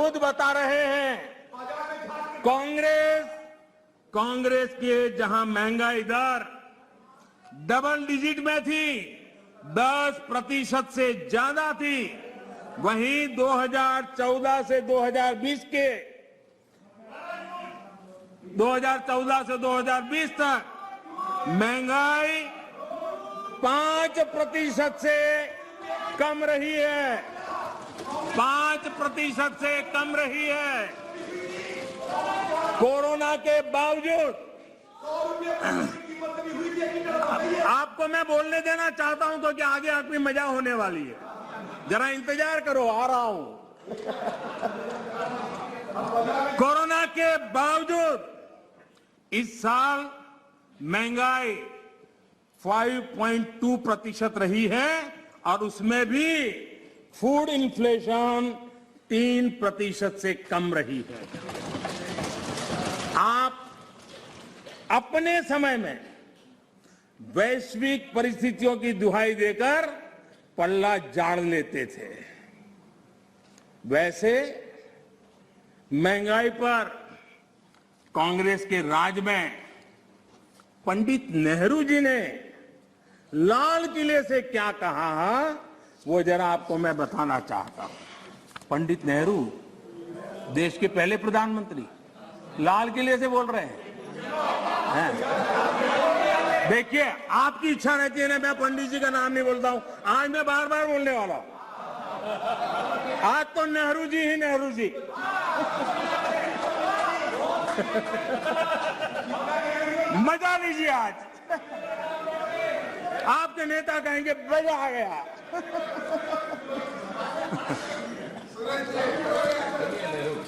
खुद बता रहे हैं। कांग्रेस के जहां महंगाई दर डबल डिजिट में थी, 10% से ज्यादा थी, वहीं 2014 से 2020 तक महंगाई 5% से कम रही है, 5% से कम रही है। कोरोना के बावजूद आपको मैं बोलने देना चाहता हूं तो कि आगे आपकी मजा होने वाली है, जरा इंतजार करो, आ रहा हूं। कोरोना के बावजूद इस साल महंगाई 5.2% रही है और उसमें भी फूड इन्फ्लेशन 3% से कम रही है। आप अपने समय में वैश्विक परिस्थितियों की दुहाई देकर पल्ला झाड़ लेते थे, वैसे महंगाई पर कांग्रेस के राज में पंडित नेहरू जी ने लाल किले से क्या कहा, वो जरा आपको मैं बताना चाहता हूं। पंडित नेहरू देश के पहले प्रधानमंत्री लाल किले से बोल रहे हैं। देखिए, आपकी इच्छा रहती है ना, मैं पंडित जी का नाम नहीं बोलता हूं, आज मैं बार बार बोलने वाला हूं। आज तो नेहरू जी ही नेहरू जी। मजा लीजिए आज। आपके नेता कहेंगे मजा आ गया।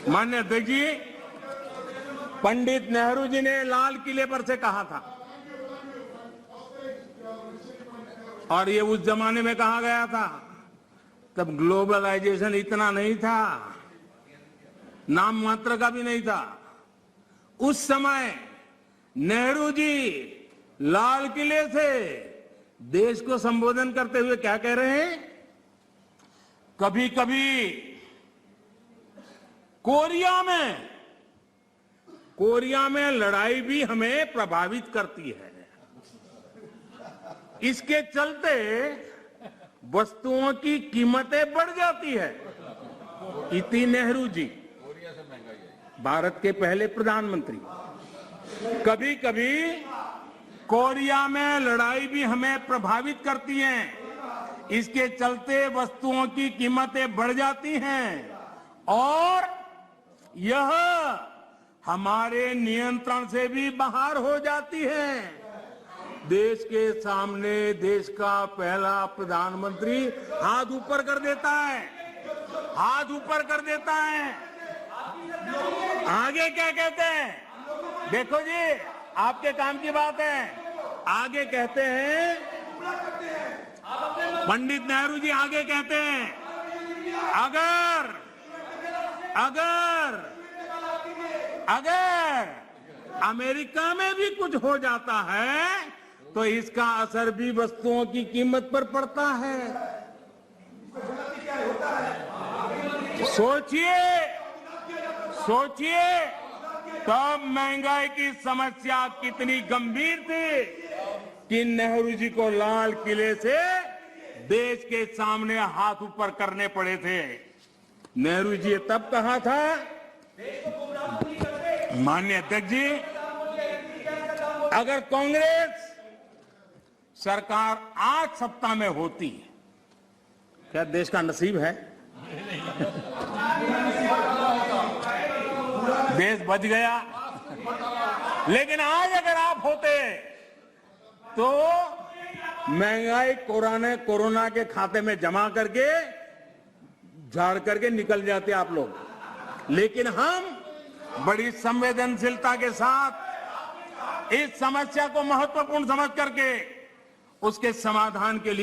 माननीय अध्यक्ष जी, पंडित नेहरू जी ने लाल किले पर से कहा था, और ये उस जमाने में कहा गया था, तब ग्लोबलाइजेशन इतना नहीं था, नाम मात्र का भी नहीं था। उस समय नेहरू जी लाल किले से देश को संबोधन करते हुए क्या कह रहे हैं? कभी कभी कोरिया में लड़ाई भी हमें प्रभावित करती है, इसके चलते वस्तुओं की कीमतें बढ़ जाती है। इति नेहरू जी, भारत के पहले प्रधानमंत्री। कभी कभी कोरिया में लड़ाई भी हमें प्रभावित करती है, इसके चलते वस्तुओं की कीमतें बढ़ जाती हैं और यह हमारे नियंत्रण से भी बाहर हो जाती है। देश के सामने देश का पहला प्रधानमंत्री हाथ ऊपर कर देता है, हाथ ऊपर कर देता है। आगे क्या कहते हैं? देखो जी, आपके काम की बात है। आगे कहते हैं, पंडित नेहरू जी आगे कहते हैं, अगर अमेरिका में भी कुछ हो जाता है तो इसका असर भी वस्तुओं की कीमत पर पड़ता है। सोचिए तब महंगाई की समस्या कितनी गंभीर थी कि नेहरू जी को लाल किले से देश के सामने हाथ ऊपर करने पड़े थे। नेहरू जी तब कहा था, माननीय अध्यक्ष जी, अगर कांग्रेस सरकार 8 सप्ताह में होती, क्या देश का नसीब है? देश बच गया। लेकिन आज अगर आप होते तो महंगाई कोरोना के खाते में जमा करके झाड़ करके निकल जाते आप लोग। लेकिन हम बड़ी संवेदनशीलता के साथ इस समस्या को महत्वपूर्ण समझ करके उसके समाधान के लिए